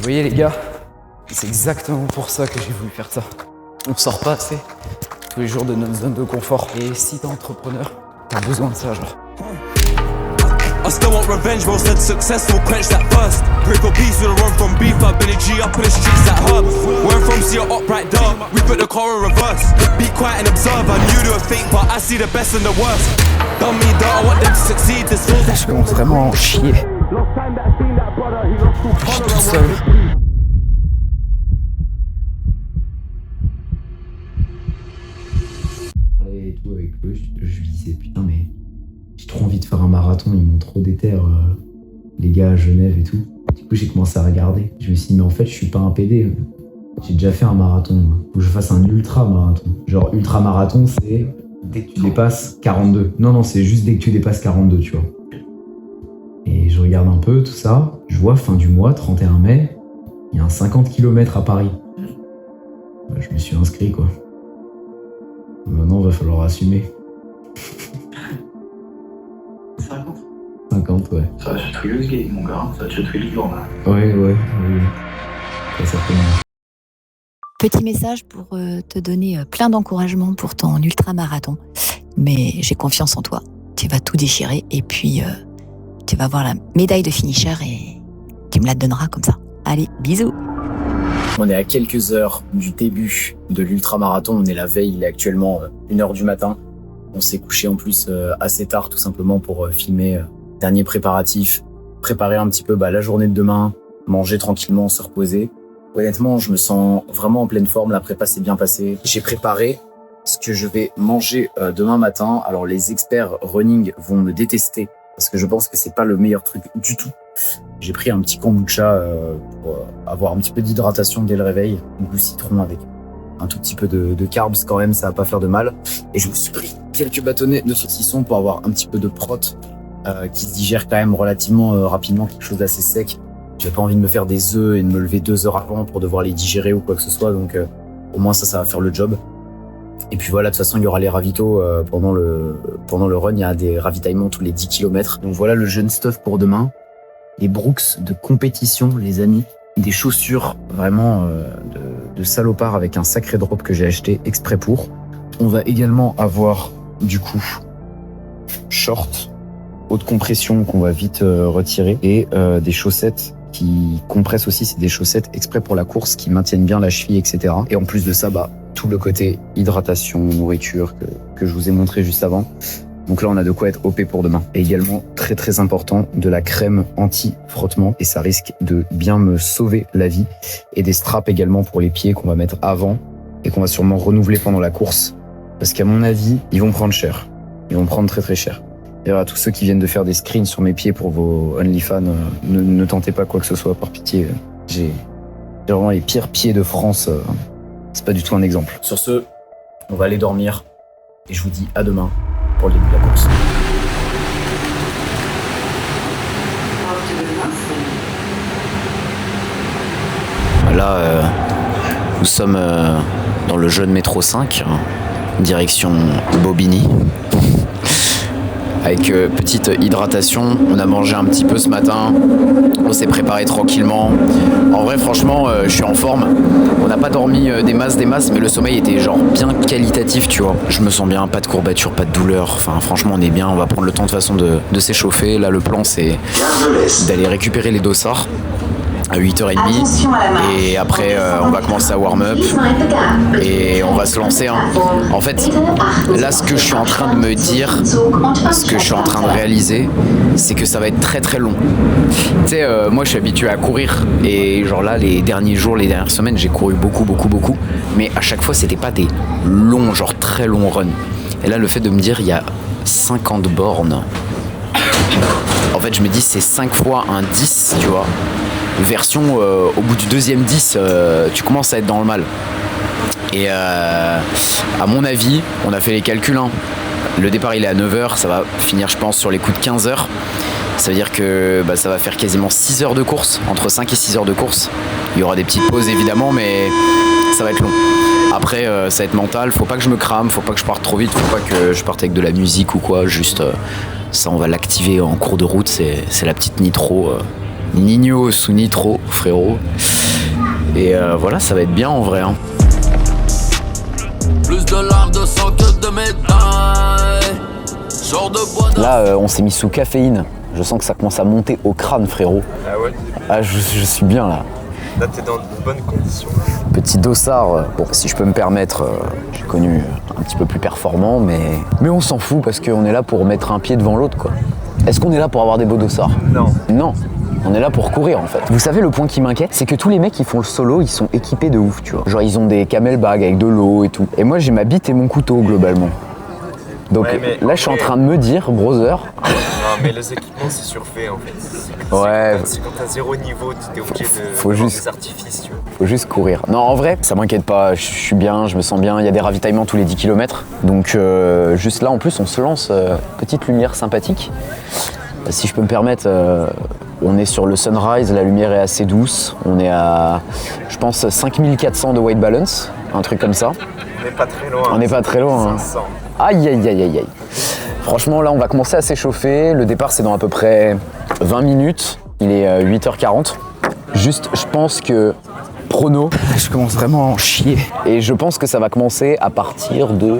Vous voyez les gars, c'est exactement pour ça que j'ai voulu faire ça. On sort pas assez tous les jours de notre zone de confort. Et si t'es entrepreneur, t'as besoin de ça, genre. I still want revenge, bro, said successful, quench that thirst. Pray for peace, we don't run from beef, I Billy G up in the streets that hurt. Where I'm from, see a upright dog, we put the car in reverse. Be quiet and observe, I knew they were fake, but I see the best and the worst. Done me dirt, I want them to succeed, this feels like... Je commence vraiment à en chier. Je suis tout seul. Et tout avec eux, je lui disais putain mais j'ai trop envie de faire un marathon, ils m'ont trop déter les gars à Genève et tout. Du coup j'ai commencé à regarder, je me suis dit mais en fait je suis pas un PD, j'ai déjà fait un marathon, faut que je fasse un ultra marathon. Genre ultra marathon c'est dès que tu dépasses 42, non c'est juste dès que tu dépasses 42 tu vois. Et je regarde un peu tout ça, je vois fin du mois, 31 mai, il y a un 50 km à Paris. Bah, je me suis inscrit quoi. Maintenant, il va falloir assumer. 50, ouais. Ça va se tuer le gay, mon gars. Ça va se tuer le jour, là. Ouais. Très certainement. Petit message pour te donner plein d'encouragement pour ton ultra-marathon. Mais j'ai confiance en toi. Tu vas tout déchirer et puis tu vas voir la médaille de finisher et tu me la donneras comme ça. Allez, bisous. On est à quelques heures du début de l'ultramarathon. On est la veille, il est actuellement 1h du matin. On s'est couché en plus assez tard tout simplement pour filmer dernier préparatif, préparer un petit peu la journée de demain, manger tranquillement, se reposer. Honnêtement, je me sens vraiment en pleine forme. La prépa s'est bien passée. J'ai préparé ce que je vais manger demain matin. Alors les experts running vont me détester parce que je pense que c'est pas le meilleur truc du tout. J'ai pris un petit kombucha pour avoir un petit peu d'hydratation dès le réveil, goût citron avec un tout petit peu de carbs quand même, ça va pas faire de mal. Et je me suis pris quelques bâtonnets de saucisson pour avoir un petit peu de prot qui se digère quand même relativement rapidement, quelque chose d'assez sec. J'ai pas envie de me faire des œufs et de me lever 2 heures avant pour devoir les digérer ou quoi que ce soit, donc au moins ça va faire le job. Et puis voilà, de toute façon, il y aura les ravitaux pendant le run, il y a des ravitaillements tous les 10 km. Donc voilà le jeune stuff pour demain. Les Brooks de compétition, les amis. Des chaussures vraiment de salopard avec un sacré drop que j'ai acheté exprès pour. On va également avoir du coup short, haute compression qu'on va vite retirer et des chaussettes qui compressent aussi. C'est des chaussettes exprès pour la course qui maintiennent bien la cheville, etc. Et en plus de ça, tout le côté hydratation, nourriture que je vous ai montré juste avant. Donc là, on a de quoi être OP pour demain. Et également, très très important, de la crème anti-frottement. Et ça risque de bien me sauver la vie. Et des straps également pour les pieds qu'on va mettre avant et qu'on va sûrement renouveler pendant la course. Parce qu'à mon avis, ils vont prendre cher. Ils vont prendre très très cher. D'ailleurs, à tous ceux qui viennent de faire des screens sur mes pieds pour vos OnlyFans, ne tentez pas quoi que ce soit, par pitié. J'ai vraiment les pires pieds de France. C'est pas du tout un exemple. Sur ce, on va aller dormir. Et je vous dis à demain pour le début de la course. Là, nous sommes dans le jeune métro 5, direction Bobigny. Avec petite hydratation, on a mangé un petit peu ce matin, on s'est préparé tranquillement. En vrai, franchement, je suis en forme. On n'a pas dormi des masses, mais le sommeil était genre bien qualitatif, tu vois. Je me sens bien, pas de courbatures, pas de douleur. Enfin, franchement, on est bien. On va prendre le temps de toute façon de s'échauffer. Là, le plan, c'est d'aller récupérer les dossards à 8h30 et après on va commencer à warm up et on va se lancer En fait là ce que je suis en train de me dire, ce que je suis en train de réaliser, c'est que ça va être très très long. Tu sais moi je suis habitué à courir et genre là les derniers jours, les dernières semaines j'ai couru beaucoup mais à chaque fois c'était pas des longs, genre très longs runs. Et là le fait de me dire il y a 50 bornes, en fait je me dis c'est 5 fois un 10, tu vois. Version au bout du deuxième 10 tu commences à être dans le mal et à mon avis on a fait les calculs le départ il est à 9h, ça va finir je pense sur les coups de 15h, ça veut dire que ça va faire quasiment 6 heures de course, entre 5 et 6 heures de course. Il y aura des petites pauses évidemment mais ça va être long. Après ça va être mental, faut pas que je me crame, faut pas que je parte trop vite, faut pas que je parte avec de la musique ou quoi, juste ça on va l'activer en cours de route, c'est la petite nitro Nino sous Nitro, frérot. Et voilà, ça va être bien en vrai. Hein. Plus de larmes de sang que de médailles. Là, on s'est mis sous caféine. Je sens que ça commence à monter au crâne, frérot. Ah ouais? Ah, je suis bien là. Là, t'es dans de bonnes conditions. Petit dossard, bon, si je peux me permettre, j'ai connu un petit peu plus performant, mais on s'en fout parce qu'on est là pour mettre un pied devant l'autre, quoi. Est-ce qu'on est là pour avoir des beaux dossards? Non. Non. On est là pour courir en fait. Vous savez, le point qui m'inquiète, c'est que tous les mecs qui font le solo, ils sont équipés de ouf, tu vois. Genre, ils ont des camelbags avec de l'eau et tout. Et moi, j'ai ma bite et mon couteau globalement. Donc ouais, là, je suis en train de me dire, brother. Non, mais les équipements, c'est surfait en fait. Ouais. C'est quand t'as zéro niveau, t'es obligé de faut juste des artifices, tu vois. Faut juste courir. Non, en vrai, ça m'inquiète pas. Je suis bien, je me sens bien. Il y a des ravitaillements tous les 10 km. Donc, juste là, en plus, on se lance. Petite lumière sympathique. Si je peux me permettre, on est sur le sunrise, la lumière est assez douce. On est à, je pense, 5400 de white balance, un truc comme ça. On n'est pas très loin. On n'est pas très loin. 500. Hein. Aïe, aïe, aïe, aïe, aïe. Franchement, là, on va commencer à s'échauffer. Le départ, c'est dans à peu près 20 minutes. Il est 8h40. Juste, je pense que prono, Je commence vraiment à en chier. et je pense que ça va commencer à partir de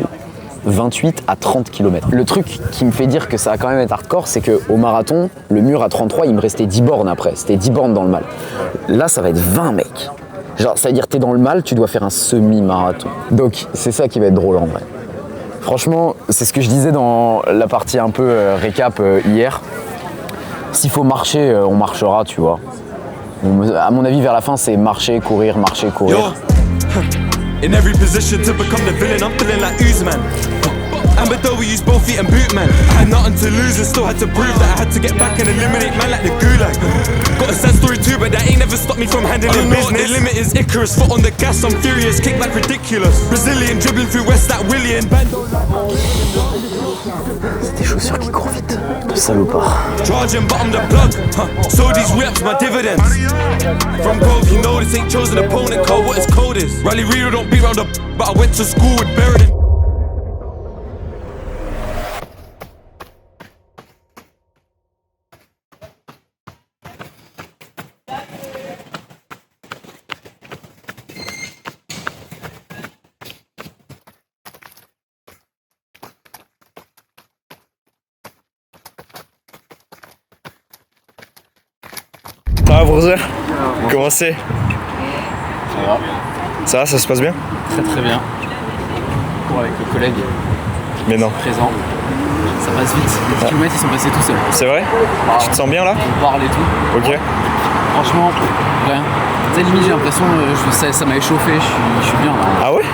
28 à 30 km. Le truc qui me fait dire que ça va quand même être hardcore, c'est qu'au marathon, le mur à 33, il me restait 10 bornes après. C'était 10 bornes dans le mal. Là, ça va être 20, mec. Genre, ça veut dire que t'es dans le mal, tu dois faire un semi-marathon. Donc, c'est ça qui va être drôle en vrai. Franchement, c'est ce que je disais dans la partie un peu récap hier. S'il faut marcher, on marchera, tu vois. À mon avis, vers la fin, c'est marcher, courir, marcher, courir. Yo, in every position to become the villain, I'm feeling like Uzman. And but though we used both feet and boot, man, I had nothing to lose and still had to prove that I had to get back and eliminate man like the gulag. Got a sad story too, but that ain't never stopped me from handling business. The limit is Icarus, foot on the gas, I'm furious, kick back ridiculous. Brazilian dribbling through West like Willian. C'est des chaussures qui courent vite, de salopard. Charging, but I'm the plug. So these reps, my dividends. From Grove, you know this ain't chosen opponent. Code what his code is. Rally Rio don't beat round up, but I went to school with Berlin. Ça va, brother? Comment c'est? Ça va, ça se passe bien? Très très bien. Cours avec le collègue Mais non. présent. Ça passe vite. Les 10 km ils sont passés tout seuls. C'est vrai? Tu te sens bien là? On parle et tout. Ok. Franchement, rien. Tu sais, limite j'ai l'impression ça m'a échauffé, je suis bien là. Ah ouais?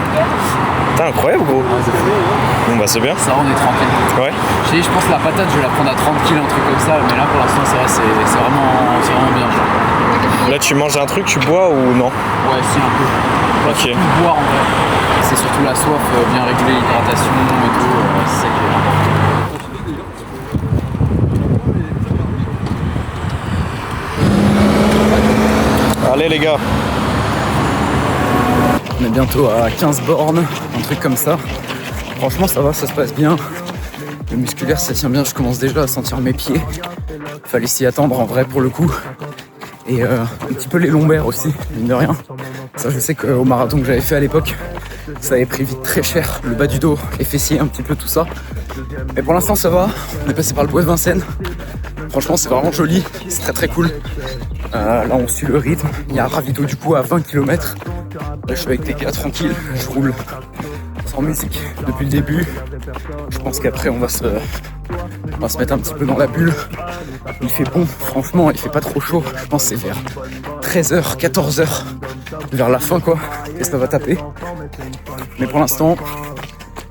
T'es incroyable, gros. Bon bah c'est bien. Ça va, on est tranquille. Ouais. Je pense que la patate je vais la prendre à 30 kg, un truc comme ça, mais là pour l'instant c'est vrai, c'est vraiment bien. Genre. Là tu manges un truc, tu bois ou non? Ouais, si un peu. Ok. Tout boire en vrai. C'est surtout la soif, bien réguler l'hydratation et tout, c'est ça qui est important. Allez les gars. On est bientôt à 15 bornes, un truc comme ça. Franchement ça va, ça se passe bien. Le musculaire ça tient bien, je commence déjà à sentir mes pieds. Fallait s'y attendre en vrai pour le coup. Et un petit peu les lombaires aussi, mine de rien. Ça je sais qu'au marathon que j'avais fait à l'époque, ça avait pris vite très cher. Le bas du dos, les fessiers, un petit peu tout ça. Mais pour l'instant ça va, on est passé par le bois de Vincennes. Franchement c'est vraiment joli, c'est très très cool. Là on suit le rythme, il y a un ravito du coup à 20 km. Là je suis avec les gars tranquille, je roule sans musique depuis le début. Je pense qu'après on va se mettre un petit peu dans la bulle. Il fait bon, franchement il fait pas trop chaud. Je pense que c'est vers 13h, 14h, vers la fin quoi, et ça va taper. Mais pour l'instant,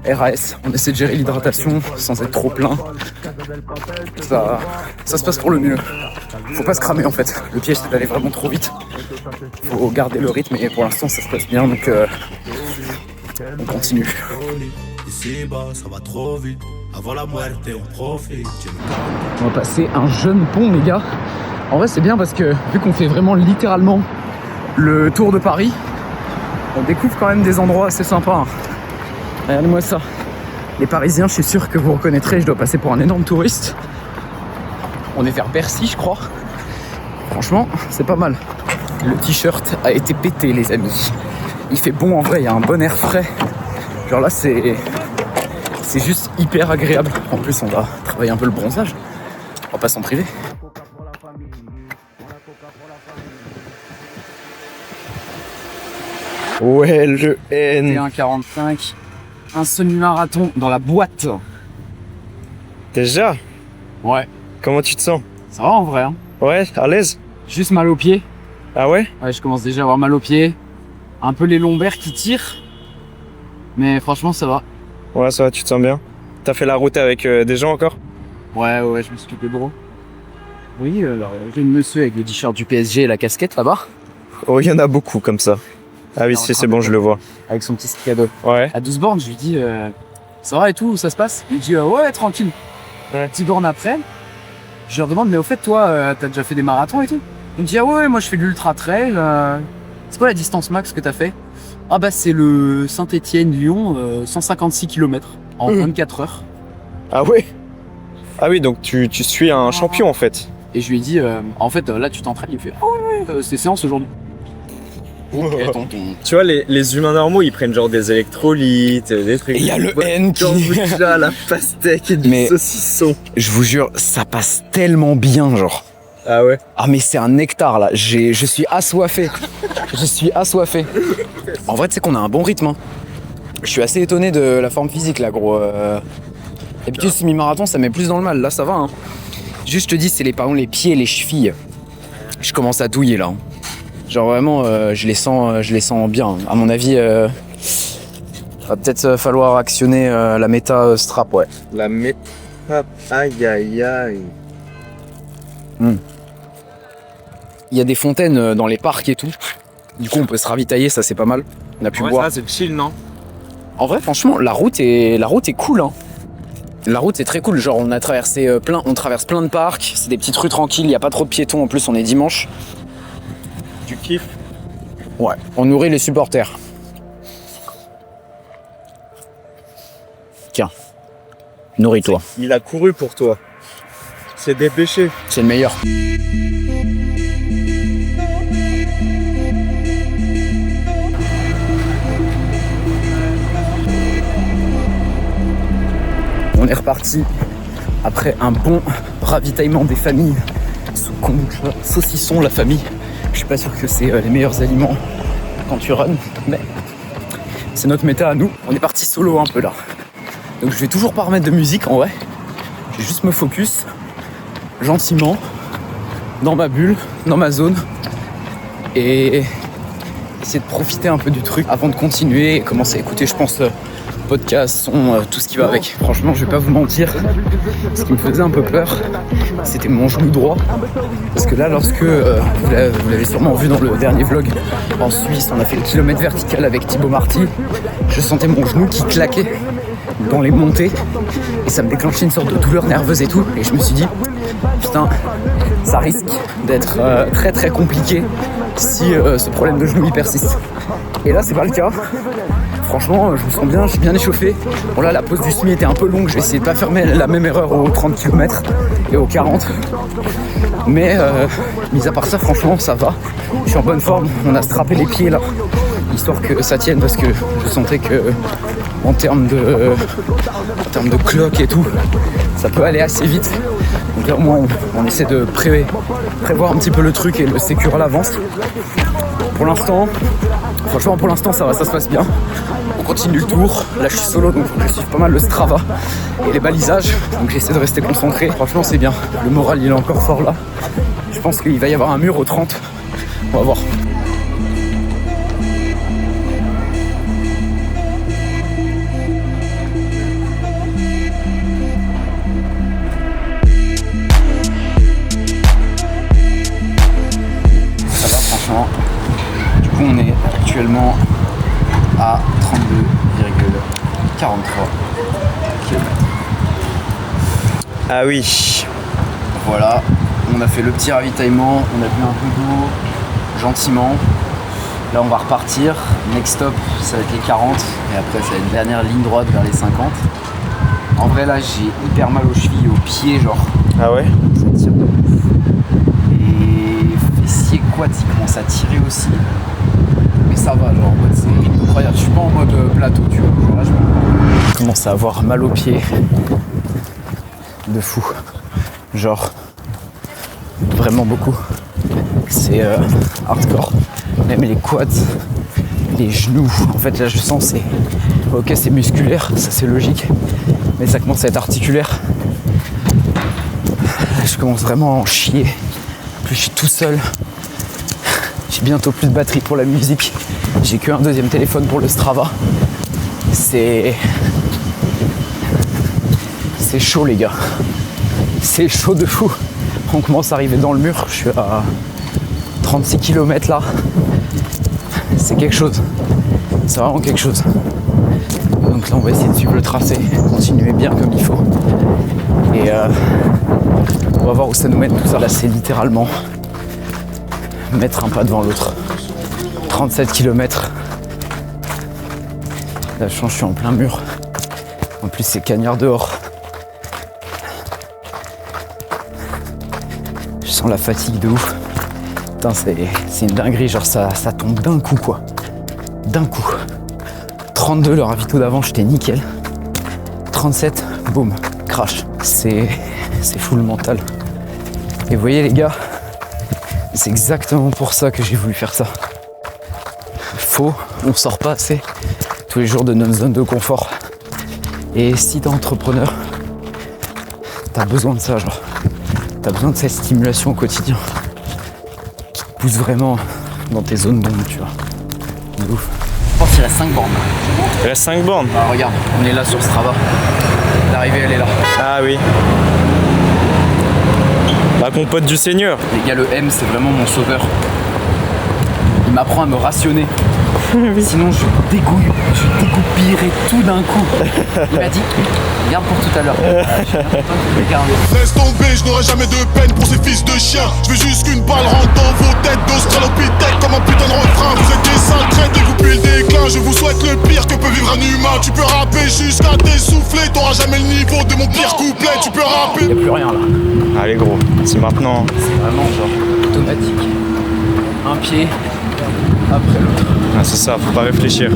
RAS, on essaie de gérer l'hydratation sans être trop plein. Ça se passe pour le mieux. Faut pas se cramer en fait. Le piège c'est d'aller vraiment trop vite. Faut garder le rythme et pour l'instant ça se passe bien donc on continue. Ici-bas, ça va trop vite. Avant la muerte, on profite. On va passer un jeune pont les gars. En vrai c'est bien parce que vu qu'on fait vraiment littéralement le tour de Paris, on découvre quand même des endroits assez sympas. Hein. Regardez-moi ça. Les Parisiens, je suis sûr que vous reconnaîtrez, je dois passer pour un énorme touriste. On est vers Bercy, je crois. Franchement, c'est pas mal. Le t-shirt a été pété, les amis. Il fait bon en vrai, il y a un bon air frais. Genre là, c'est juste hyper agréable. En plus, on va travailler un peu le bronzage. On va pas s'en priver. Ouais, le N. 1,45. Un semi-marathon dans la boîte. Déjà? Ouais. Comment tu te sens? Ça va en vrai, hein. Ouais, à l'aise? Juste mal aux pieds. Ah ouais? Ouais, je commence déjà à avoir mal aux pieds. Un peu les lombaires qui tirent. Mais franchement, ça va. Ouais, ça va, tu te sens bien? T'as fait la route avec des gens encore? Ouais, je me suis occupé de gros. Oui, alors, j'ai une monsieur avec le t-shirt du PSG et la casquette là-bas. Oh, il y en a beaucoup comme ça. Ah oui, c'est bon, je le vois. Avec son petit sac à dos. Ouais. À 12 bornes, je lui dis ça va et tout, ça se passe? Il me dit ouais, tranquille. 10 bornes après, je leur demande mais au fait, toi, t'as déjà fait des marathons et tout? Il me dit ah ouais, moi je fais de l'ultra trail. C'est quoi la distance max que t'as fait? Ah bah c'est le Saint-Étienne-Lyon, 156 km en 24 heures. Ah ouais? Ah oui, donc tu suis un champion en fait. Et je lui ai dit en fait là tu t'entraînes. Il me fait oh ouais, c'est séance aujourd'hui. Ok, tonton. Tu vois, les humains normaux, ils prennent genre des électrolytes, des trucs. Et il y a le N qui... Là, la pastèque et du saucisson. Je vous jure, ça passe tellement bien, genre. Ah ouais? Ah mais c'est un nectar là, je suis assoiffé. Je suis assoiffé. En vrai, tu sais qu'on a un bon rythme. Hein. Je suis assez étonné de la forme physique là, gros. D'habitude, semi-marathon, ça met plus dans le mal. Là, ça va. Hein. Juste, je te dis, c'est par exemple les pieds et les chevilles. Je commence à douiller là. Hein. Genre vraiment, je les sens bien. À mon avis, va peut-être falloir actionner la méta strap, ouais. La méta... Aïe, aïe, aïe. Il y a des fontaines dans les parcs et tout. Du coup, on peut se ravitailler, ça c'est pas mal. On a pu boire. Ça, c'est chill, non? En vrai, franchement, la route est cool. Hein. La route est très cool. Genre, on traverse plein de parcs. C'est des petites rues tranquilles. Il y a pas trop de piétons. En plus, on est dimanche. Tu kiffes? Ouais. On nourrit les supporters. Tiens, nourris-toi. Il a couru pour toi. C'est dépêché. C'est le meilleur. On est reparti après un bon ravitaillement des familles sous kombucha, saucisson, la famille. Je suis pas sûr que c'est les meilleurs aliments quand tu runs, mais c'est notre méta à nous. On est parti solo un peu là. Donc je vais toujours pas remettre de musique en vrai. Je vais juste me focus gentiment dans ma bulle, dans ma zone et essayer de profiter un peu du truc avant de continuer et commencer à écouter, je pense, podcast, son, tout ce qui va avec. Franchement, je vais pas vous mentir, ce qui me faisait un peu peur, c'était mon genou droit. Parce que là, lorsque, vous l'avez sûrement vu dans le dernier vlog, en Suisse, on a fait le kilomètre vertical avec Thibaut Marty, je sentais mon genou qui claquait dans les montées et ça me déclenchait une sorte de douleur nerveuse et tout. Et je me suis dit, putain, ça risque d'être très très compliqué si ce problème de genou il persiste. Et là, c'est pas le cas. Franchement, je me sens bien, je suis bien échauffé. Bon là, la pause du semi était un peu longue, j'ai essayé de pas faire la même erreur aux 30 km et aux 40. Mais mis à part ça, franchement, ça va. Je suis en bonne forme, on a strappé les pieds là, histoire que ça tienne parce que je sentais que en termes de cloque et tout, ça peut aller assez vite. Donc là, au moins, on essaie de prévoir un petit peu le truc et le sécure à l'avance. Pour l'instant, franchement, ça va, ça se passe bien. On continue le tour. Là, je suis solo, donc je suis pas mal le Strava et les balisages. Donc j'essaie de rester concentré. Franchement, c'est bien. Le moral, il est encore fort là. Je pense qu'il va y avoir un mur au 30. On va voir. Ça va, franchement. Du coup, on est actuellement à 32,43 km. Ah oui. Voilà, on a fait le petit ravitaillement, on a bu un peu d'eau gentiment. Là, on va repartir. Next stop, ça va être les 40 et après, ça va être une dernière ligne droite vers les 50. En vrai, là, j'ai hyper mal aux chevilles, aux pieds, genre. Ah ouais? Ça tire de ouf. Et quads ils commencent à tirer aussi. Mais ça va, genre en mode c'est incroyable. Je suis pas en mode plateau, tu vois. Là, je commence à avoir mal aux pieds. De fou. Genre, vraiment beaucoup. C'est hardcore. Même les quads, les genoux. En fait, là, je sens c'est... Ok, c'est musculaire, ça c'est logique. Mais ça commence à être articulaire. Je commence vraiment à en chier. En plus, je suis tout seul. J'ai bientôt plus de batterie pour la musique. J'ai qu'un deuxième téléphone pour le Strava. C'est chaud, les gars. C'est chaud de fou. On commence à arriver dans le mur. Je suis à 36 km là. C'est quelque chose. C'est vraiment quelque chose. Donc là, on va essayer de suivre le tracé, continuer bien comme il faut. Et on va voir où ça nous mène tout ça. Là, c'est littéralement mettre un pas devant l'autre. 37 km. Là, je suis en plein mur. En plus, c'est cagnard dehors. Je sens la fatigue de ouf. Putain, c'est une dinguerie. Genre, ça tombe d'un coup, quoi. D'un coup. 32, le ravito d'avant, j'étais nickel. 37, boum, crash. C'est fou le mental. Et vous voyez, les gars, c'est exactement pour ça que j'ai voulu faire ça. Faux, on sort pas assez tous les jours de notre zone de confort. Et si t'es entrepreneur, t'as besoin de ça, genre. T'as besoin de cette stimulation au quotidien qui te pousse vraiment dans tes zones d'ombre, tu vois. De ouf. Je pense qu'il reste 5 bornes. Il reste 5 bornes. Bah regarde, on est là sur Strava. L'arrivée, elle est là. Ah oui. La compote du Seigneur. Les gars, le M, c'est vraiment mon sauveur. Il m'apprend à me rationner. Sinon, je dégoupillerai tout d'un coup. Il m'a dit, garde pour tout à l'heure. Laisse tomber, je n'aurai jamais de peine pour ces fils de chiens. Je veux juste qu'une balle rentre dans vos têtes d'Australopithèque comme un putain de refrain. Vous êtes des sales traites et vous puez le déclin. Je vous souhaite le pire que peut vivre un humain. Tu peux rapper jusqu'à t'essouffler, t'auras jamais le niveau de mon pire couplet. Tu peux rapper. Il n'y a plus rien là. Allez gros, c'est maintenant. C'est vraiment genre automatique. Un pied après l'autre. Ah, c'est ça, faut pas réfléchir.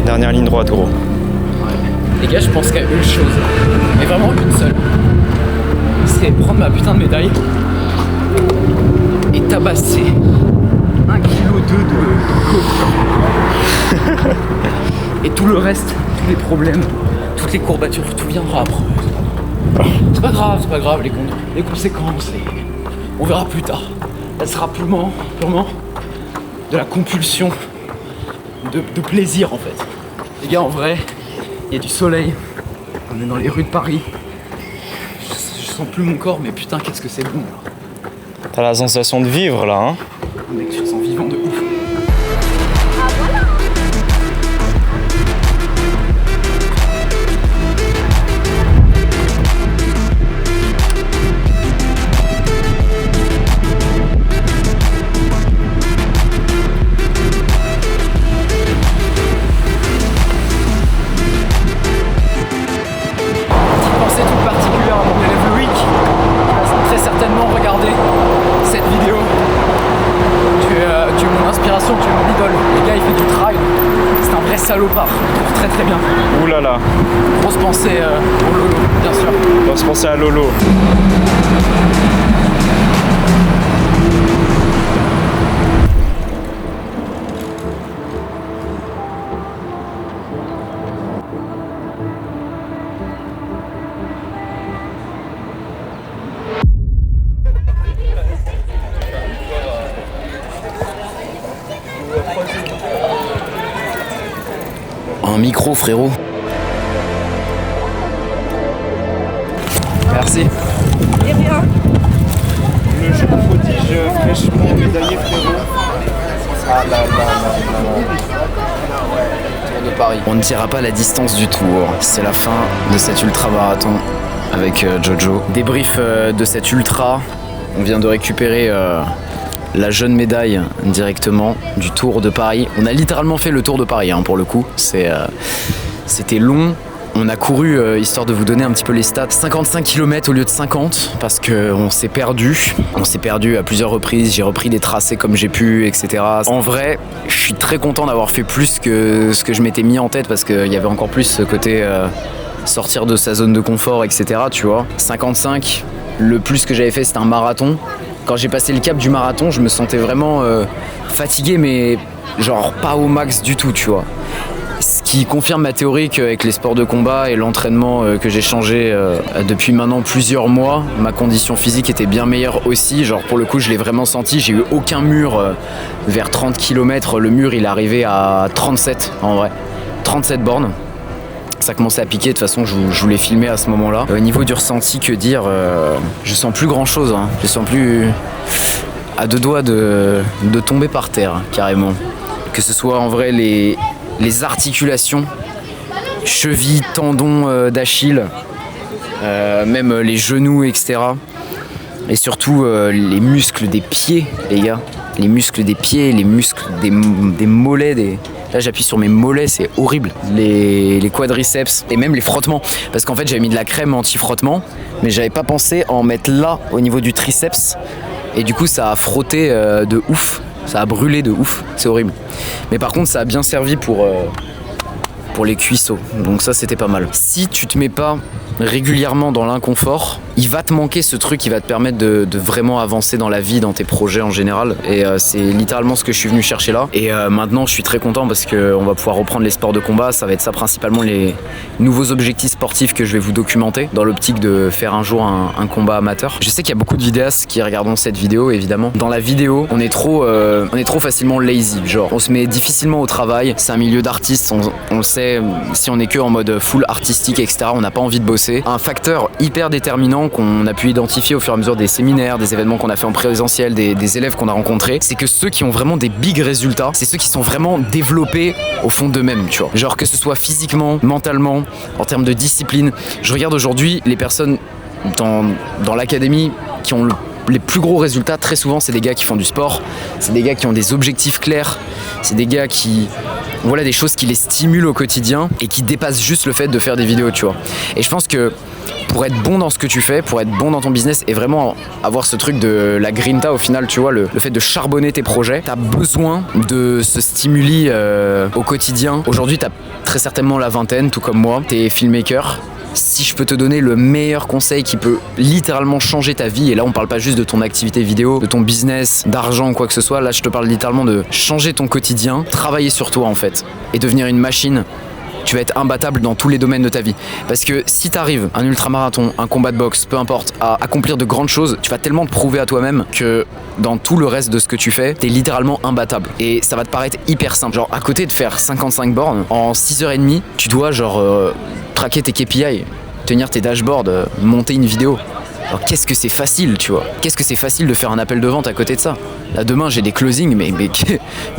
Dernière ligne droite, gros. Les gars, je pense qu'il y a une chose, mais vraiment une seule. C'est prendre ma putain de médaille et tabasser 1,2 kg de coke. Et tout le reste, tous les problèmes, toutes les courbatures, tout viendra après. C'est pas grave, les conséquences, on verra plus tard. Ça sera purement de la compulsion, de plaisir en fait. Les gars, en vrai, il y a du soleil, on est dans les rues de Paris. Je sens plus mon corps, mais putain, qu'est-ce que c'est bon là. T'as la sensation de vivre là, hein? Mec, je me sens vivant de ouf. Salopard, très très bien. Ouh là là. Grosse pensée au Lolo, bien sûr. Grosse pensée à Lolo. Un micro, frérot. Merci. Et rien. Tour de Paris. On ne dira pas la distance du tour. C'est la fin de cet ultra-marathon avec Jojo. Débrief de cet ultra. On vient de récupérer la jeune médaille directement du Tour de Paris. On a littéralement fait le Tour de Paris pour le coup. C'était long. On a couru, histoire de vous donner un petit peu les stats, 55 km au lieu de 50 parce qu'on s'est perdu. On s'est perdu à plusieurs reprises, j'ai repris des tracés comme j'ai pu, etc. En vrai, je suis très content d'avoir fait plus que ce que je m'étais mis en tête parce qu'il y avait encore plus ce côté sortir de sa zone de confort, etc. Tu vois, 55, le plus que j'avais fait c'était un marathon. Quand j'ai passé le cap du marathon, je me sentais vraiment fatigué, mais genre pas au max du tout, tu vois. Ce qui confirme ma théorie qu'avec les sports de combat et l'entraînement que j'ai changé depuis maintenant plusieurs mois, ma condition physique était bien meilleure aussi. Genre pour le coup, je l'ai vraiment senti. J'ai eu aucun mur vers 30 km. Le mur, il est arrivé à 37 en vrai. 37 bornes. Ça commençait à piquer, de toute façon je voulais filmer à ce moment-là. Au niveau du ressenti, que dire, je sens plus grand chose, je sens plus à deux doigts de tomber par terre, carrément. Que ce soit en vrai les articulations, chevilles, tendons d'Achille, même les genoux, etc. Et surtout les muscles des pieds, les gars. Les muscles des pieds, les muscles des mollets, Là j'appuie sur mes mollets, c'est horrible. Les quadriceps et même les frottements. Parce qu'en fait j'avais mis de la crème anti-frottement, mais j'avais pas pensé à en mettre là au niveau du triceps. Et du coup ça a frotté de ouf. Ça a brûlé de ouf, c'est horrible. Mais par contre ça a bien servi pour les cuisseaux. Donc ça c'était pas mal. Si tu te mets pas régulièrement dans l'inconfort, il va te manquer ce truc qui va te permettre de vraiment avancer dans la vie, dans tes projets en général. Et c'est littéralement ce que je suis venu chercher là. Et maintenant je suis très content parce qu'on va pouvoir reprendre les sports de combat. Ça va être ça principalement, les nouveaux objectifs sportifs que je vais vous documenter dans l'optique de faire un jour un combat amateur. Je sais qu'il y a beaucoup de vidéastes qui regarderont cette vidéo évidemment. Dans la vidéo on est trop facilement lazy. Genre on se met difficilement au travail. C'est un milieu d'artistes, on le sait. Si on est que en mode full artistique, etc., on n'a pas envie de bosser. Un facteur hyper déterminant qu'on a pu identifier au fur et à mesure des séminaires, des événements qu'on a fait en présentiel, des élèves qu'on a rencontrés, c'est que ceux qui ont vraiment des big résultats, c'est ceux qui sont vraiment développés au fond d'eux-mêmes, tu vois. Genre que ce soit physiquement, mentalement, en termes de discipline. Je regarde aujourd'hui les personnes dans l'académie qui ont les plus gros résultats, très souvent c'est des gars qui font du sport, c'est des gars qui ont des objectifs clairs, c'est des gars qui voilà, des choses qui les stimulent au quotidien et qui dépassent juste le fait de faire des vidéos, tu vois. Et je pense que pour être bon dans ce que tu fais, pour être bon dans ton business et vraiment avoir ce truc de la grinta au final, tu vois, le fait de charbonner tes projets, t'as besoin de ce stimuli au quotidien. Aujourd'hui t'as très certainement la vingtaine, tout comme moi, t'es filmmaker. Si je peux te donner le meilleur conseil qui peut littéralement changer ta vie, et là on parle pas juste de ton activité vidéo, de ton business, d'argent ou quoi que ce soit, là je te parle littéralement de changer ton quotidien, travailler sur toi en fait, et devenir une machine. Tu vas être imbattable dans tous les domaines de ta vie. Parce que si t'arrives un ultramarathon, un combat de boxe, peu importe, à accomplir de grandes choses, tu vas tellement te prouver à toi-même que dans tout le reste de ce que tu fais, t'es littéralement imbattable. Et ça va te paraître hyper simple. Genre à côté de faire 55 bornes, en 6h30, tu dois traquer tes KPI, tenir tes dashboards, monter une vidéo. Alors qu'est-ce que c'est facile, tu vois. Qu'est-ce que c'est facile de faire un appel de vente à côté de ça. Là demain j'ai des closings, mais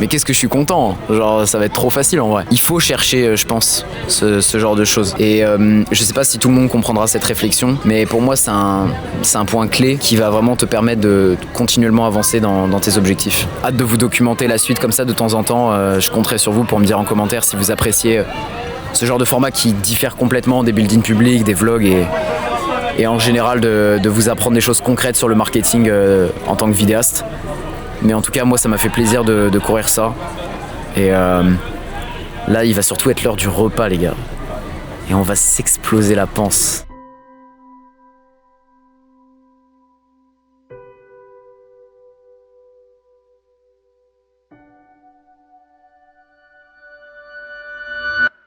qu'est-ce que je suis content. Genre ça va être trop facile en vrai. Il faut chercher, je pense, ce genre de choses. Et je sais pas si tout le monde comprendra cette réflexion, mais pour moi c'est un point clé qui va vraiment te permettre de continuellement avancer dans tes objectifs. Hâte de vous documenter la suite comme ça de temps en temps. Je compterai sur vous pour me dire en commentaire si vous appréciez ce genre de format qui diffère complètement des build-in publics, des vlogs et en général de vous apprendre des choses concrètes sur le marketing en tant que vidéaste. Mais en tout cas moi ça m'a fait plaisir de courir ça. Et là il va surtout être l'heure du repas les gars. Et on va s'exploser la panse.